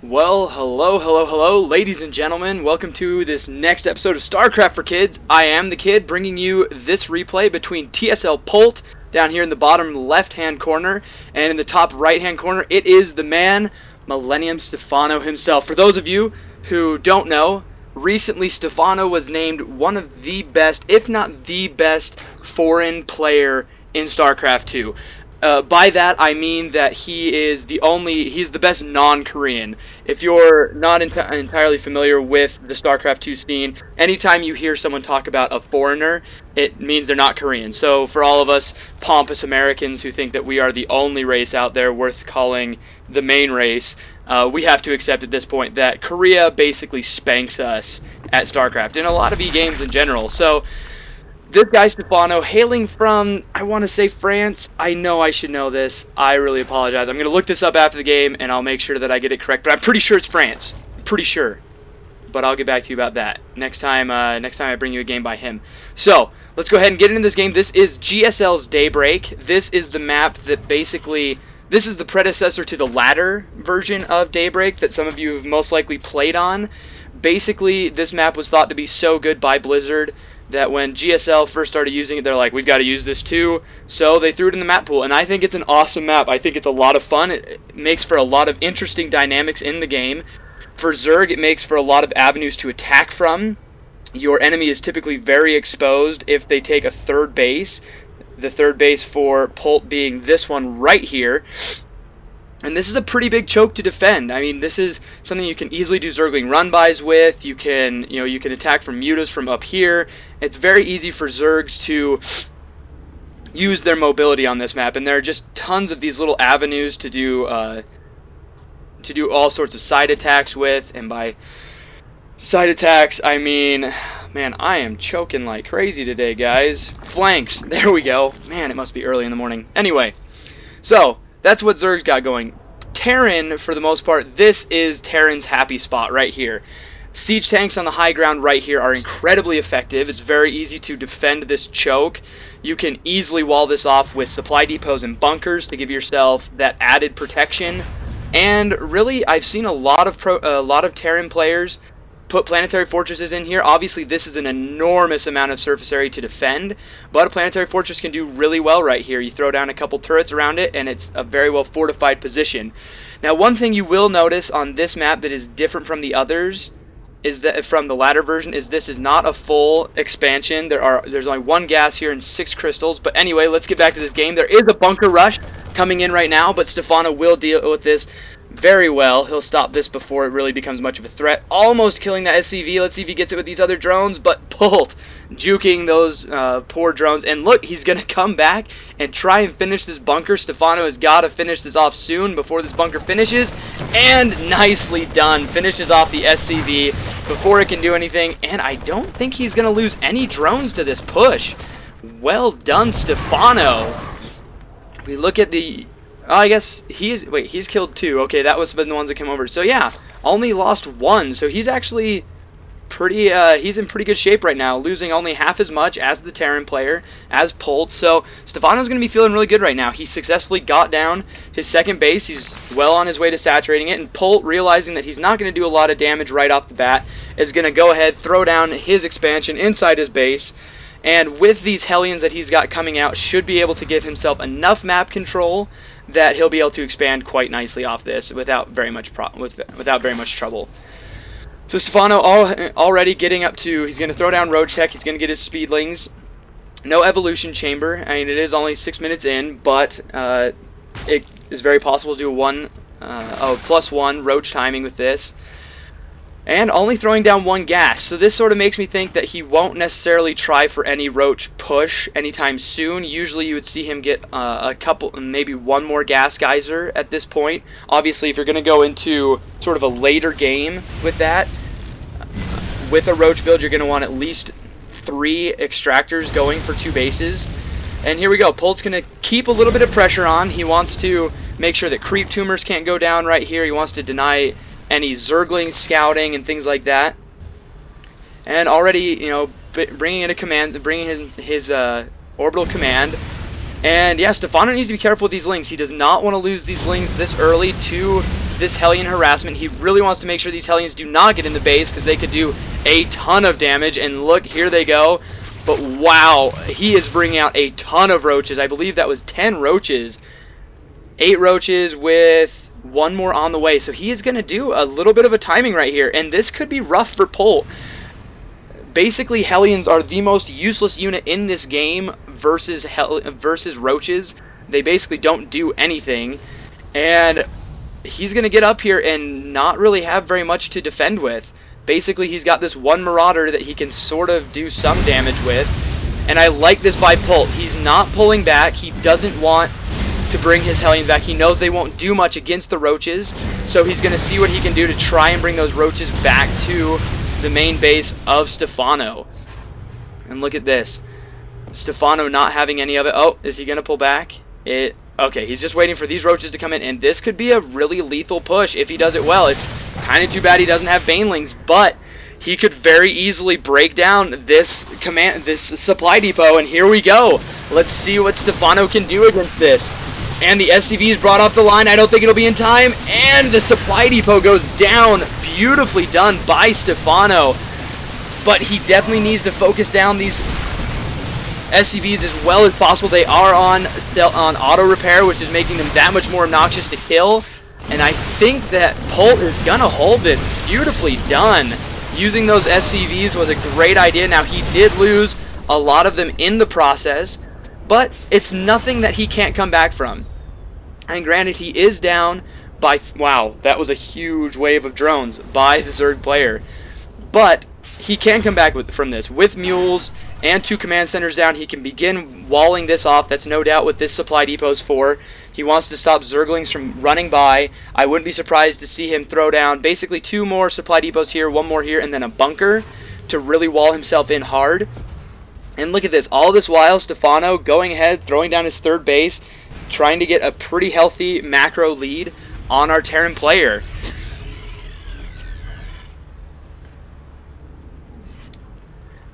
Well, hello, ladies and gentlemen. Welcome to this next episode of StarCraft for Kids. I am the kid bringing you this replay between TSLPolt down here in the bottom left-hand corner, and in the top right-hand corner, it is the man, M Stephano himself. For those of you who don't know, recently Stephano was named one of the best, if not the best, foreign player in StarCraft 2. By that, I mean that he's the best non-Korean. If you're not entirely familiar with the StarCraft 2 scene, anytime you hear someone talk about a foreigner, it means they're not Korean. So for all of us pompous Americans who think that we are the only race out there worth calling the main race, we have to accept at this point that Korea basically spanks us at StarCraft, in a lot of E-games in general. So this guy Stephano, hailing from, I want to say France. I know I should know this. I really apologize. I'm going to look this up after the game, and I'll make sure that I get it correct. But I'm pretty sure it's France. Pretty sure. But I'll get back to you about that next time I bring you a game by him. So, let's go ahead and get into this game. This is GSL's Daybreak. This is the map that basically, this is the predecessor to the ladder version of Daybreak that some of you have most likely played on. Basically, this map was thought to be so good by Blizzard that when GSL first started using it, they're like, we've got to use this too. So they threw it in the map pool, and I think it's an awesome map. I think it's a lot of fun. It makes for a lot of interesting dynamics in the game. For Zerg, it makes for a lot of avenues to attack from. Your enemy is typically very exposed if they take a third base. The third base for Polt being this one right here. And this is a pretty big choke to defend. I mean, this is something you can easily do Zergling run-bys with. You can attack from mutas from up here. It's very easy for Zergs to use their mobility on this map, and there are just tons of these little avenues to do all sorts of side attacks with. And by side attacks, I mean, man, I am choking like crazy today, guys. Flanks. There we go. Man, it must be early in the morning. Anyway, so that's what Zerg's got going. Terran, for the most part, this is Terran's happy spot right here. Siege tanks on the high ground right here are incredibly effective. It's very easy to defend this choke. You can easily wall this off with supply depots and bunkers to give yourself that added protection. And really, I've seen a lot of Terran players put planetary fortresses in here. Obviously, this is an enormous amount of surface area to defend, but a planetary fortress can do really well right here. You throw down a couple turrets around it, and it's a very well fortified position. Now, one thing you will notice on this map that is different from the others, is that from the ladder version, is this is not a full expansion. There's only one gas here and 6 crystals. But anyway, let's get back to this game. There is a bunker rush coming in right now, but Stephano will deal with this very well. He'll stop this before it really becomes much of a threat. Almost killing that SCV. Let's see if he gets it with these other drones, but Polt juking those poor drones. And look, he's going to come back and try and finish this bunker. Stephano has got to finish this off soon before this bunker finishes. And nicely done. Finishes off the SCV before it can do anything. And I don't think he's going to lose any drones to this push. Well done, Stephano. We look at the... I guess he's killed 2. Okay, that was been the ones that came over. So yeah, only lost 1. So he's actually pretty he's in pretty good shape right now, losing only half as much as the Terran player, as Polt. So Stephano's going to be feeling really good right now. He successfully got down his second base. He's well on his way to saturating it, and Polt, realizing that he's not going to do a lot of damage right off the bat, is going to go ahead, throw down his expansion inside his base. And with these Hellions that he's got coming out, should be able to give himself enough map control that he'll be able to expand quite nicely off this without very much trouble. So Stephano already getting up to, he's going to throw down Roach Tech, he's going to get his Speedlings. No Evolution Chamber. I mean, it is only 6 minutes in, but it is very possible to do a +1 Roach timing with this. And only throwing down 1 gas. So this sort of makes me think that he won't necessarily try for any Roach push anytime soon. Usually you would see him get a couple, maybe 1 more gas geyser at this point. Obviously, if you're going to go into sort of a later game with that, with a Roach build, you're going to want at least 3 extractors going for 2 bases. And here we go. Polt's going to keep a little bit of pressure on. He wants to make sure that creep tumors can't go down right here. He wants to deny any Zergling scouting and things like that. And already, bringing in a command, bringing his orbital command. And yeah, Stephano needs to be careful with these links. He does not want to lose these links this early to this Hellion harassment. He really wants to make sure these Hellions do not get in the base because they could do a ton of damage. And look, here they go. But wow, he is bringing out a ton of roaches. I believe that was 10 roaches. 8 roaches with 1 more on the way. So he is going to do a little bit of a timing right here. And this could be rough for Polt. Basically, Hellions are the most useless unit in this game versus roaches. They basically don't do anything. And he's going to get up here and not really have very much to defend with. Basically, he's got this one Marauder that he can sort of do some damage with. And I like this by Polt. He's not pulling back. He doesn't want to bring his Hellions back. He knows they won't do much against the roaches. So he's going to see what he can do to try and bring those roaches back to the main base of Stephano. And look at this. Stephano not having any of it. Oh, is he going to pull back? Okay, he's just waiting for these roaches to come in, and this could be a really lethal push if he does it well. It's kind of too bad he doesn't have Banelings, but he could very easily break down this supply depot, and here we go. Let's see what Stephano can do against this. And the SCV is brought off the line. I don't think it'll be in time, and the supply depot goes down. Beautifully done by Stephano, but he definitely needs to focus down these SCVs as well as possible. They are on auto repair, which is making them that much more obnoxious to kill. And I think that Polt is gonna hold this. Beautifully done. Using those SCVs was a great idea. Now, he did lose a lot of them in the process, but it's nothing that he can't come back from. And granted, he is down by, wow, that was a huge wave of drones by the Zerg player. But he can come back from this with mules and 2 command centers down. He can begin walling this off. That's no doubt what this supply depot is for. He wants to stop Zerglings from running by. I wouldn't be surprised to see him throw down basically 2 more supply depots here, 1 more here, and then a bunker to really wall himself in hard. And look at this. All this while, Stephano going ahead, throwing down his 3rd base, trying to get a pretty healthy macro lead on our Terran player.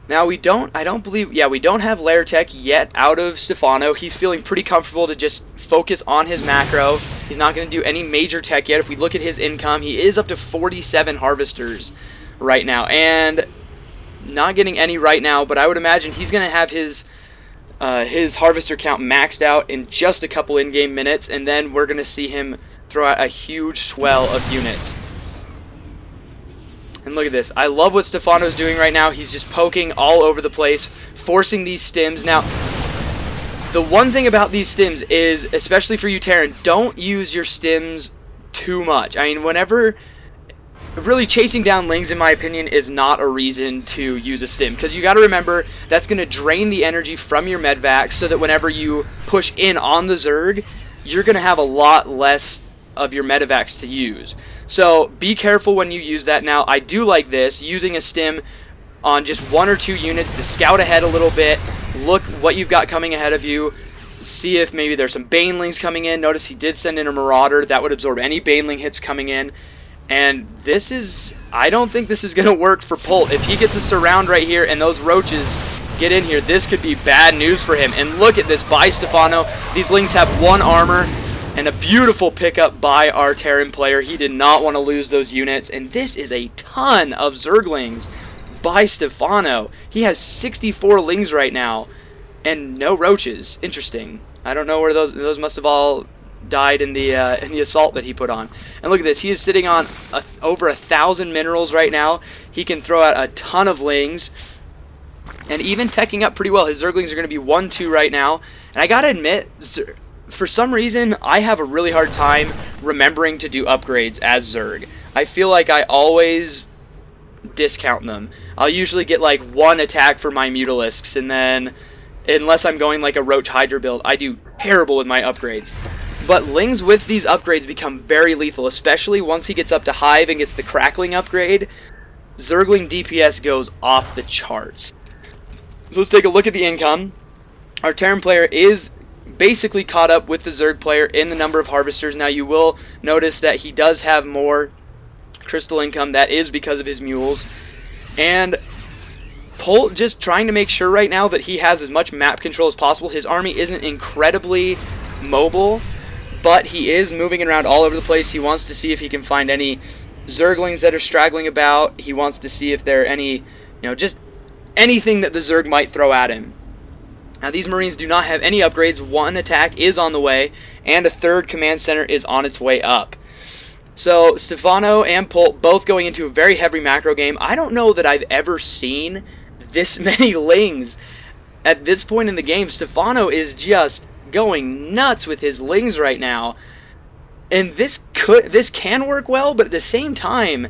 Now, we don't have Lair Tech yet out of Stephano. He's feeling pretty comfortable to just focus on his macro. He's not going to do any major tech yet. If we look at his income, he is up to 47 harvesters right now. And not getting any right now, but I would imagine he's going to have his harvester count maxed out in just a couple in-game minutes, and then we're going to see him throw out a huge swell of units. And look at this. I love what Stephano's doing right now. He's just poking all over the place, forcing these stims. Now, the one thing about these stims is, especially for you Terran, don't use your stims too much. I mean, whenever... Really, chasing down Lings, in my opinion, is not a reason to use a stim. Because you got to remember, that's going to drain the energy from your medvacs so that whenever you push in on the Zerg, you're going to have a lot less of your medevacs to use. So be careful when you use that. Now, I do like this, using a stim on just 1 or 2 units to scout ahead a little bit, look what you've got coming ahead of you, see if maybe there's some Banelings coming in. Notice he did send in a Marauder. That would absorb any Baneling hits coming in. And this is, I don't think this is going to work for Polt. If he gets a surround right here and those roaches get in here, this could be bad news for him. And look at this by Stephano. These Lings have 1 armor and a beautiful pickup by our Terran player. He did not want to lose those units. And this is a ton of Zerglings by Stephano. He has 64 Lings right now and no roaches. Interesting. I don't know where those must have all died in the assault that he put on. And look at this. He is sitting on over 1,000 minerals right now. He can throw out a ton of Lings. And even teching up pretty well. His Zerglings are going to be 1-2 right now. And I gotta admit, for some reason, I have a really hard time remembering to do upgrades as Zerg. I feel like I always discount them. I'll usually get like 1 attack for my Mutalisks, and then, unless I'm going like a Roach Hydra build, I do terrible with my upgrades. But Lings with these upgrades become very lethal, especially once he gets up to Hive and gets the Crackling upgrade. Zergling DPS goes off the charts. So let's take a look at the income. Our Terran player is basically caught up with the Zerg player in the number of harvesters. Now you will notice that he does have more crystal income. That is because of his mules. And Polt just trying to make sure right now that he has as much map control as possible. His army isn't incredibly mobile, but he is moving around all over the place. He wants to see if he can find any Zerglings that are straggling about. He wants to see if there are any, just anything that the Zerg might throw at him. Now, these Marines do not have any upgrades. One attack is on the way, and a third command center is on its way up. So, Stephano and Polt both going into a very heavy macro game. I don't know that I've ever seen this many Lings. At this point in the game, Stephano is just going nuts with his Lings right now. And this can work well, but at the same time,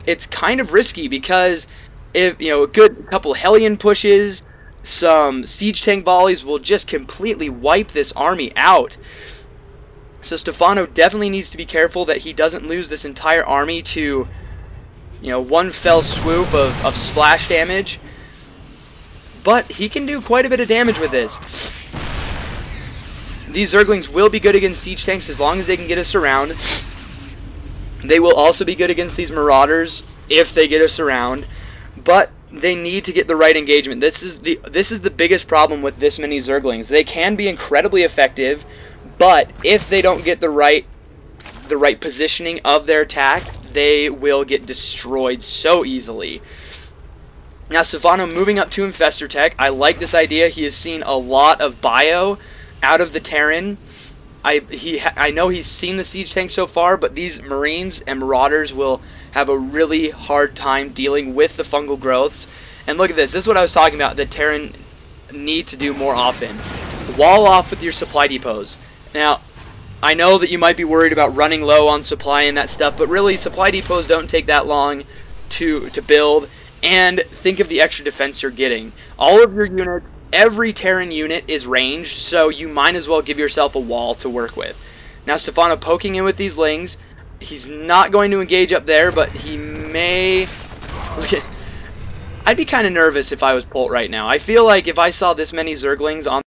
it's kind of risky because if, a good couple Hellion pushes, some siege tank volleys will just completely wipe this army out. So Stephano definitely needs to be careful that he doesn't lose this entire army to, one fell swoop of splash damage. But he can do quite a bit of damage with this. These Zerglings will be good against siege tanks as long as they can get us around. They will also be good against these Marauders if they get us around. But they need to get the right engagement. This is the biggest problem with this many Zerglings. They can be incredibly effective, but if they don't get the right positioning of their attack, they will get destroyed so easily. Now, Stephano moving up to Infestor Tech. I like this idea. He has seen a lot of bio out of the Terran. I know he's seen the siege tank so far, but these Marines and Marauders will have a really hard time dealing with the fungal growths. And look at this. This is what I was talking about. The Terran need to do more often. Wall off with your supply depots. Now, I know that you might be worried about running low on supply and that stuff, but really, supply depots don't take that long to build. And think of the extra defense you're getting. All of your units, every Terran unit is ranged, so you might as well give yourself a wall to work with. Now, Stephano poking in with these Lings. He's not going to engage up there, but he may... I'd be kind of nervous if I was Polt right now. I feel like if I saw this many Zerglings on